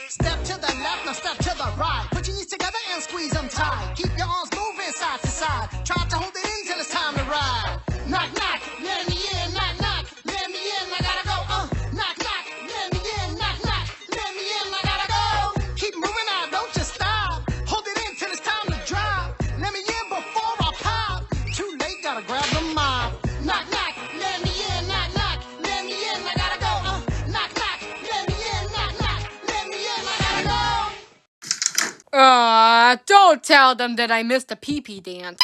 Step to the left, now step to the right. Put your knees together and squeeze them tight. Keep your arms moving side to side. Try to hold it in till it's time to ride. Knock, knock, let me in. Knock, knock, let me in. I gotta go. Knock, knock, let me in. Knock, knock, let me in. I gotta go. Keep moving out, don't just stop. Hold it in till it's time to drop. Let me in before I pop. Too late, gotta grab the mop. Knock, knock, let me in. Knock, knock, let me in. I gotta go. Knock, knock, let me in. Knock, knock, let me in. I gotta go. Don't tell them that I missed the pee-pee dance.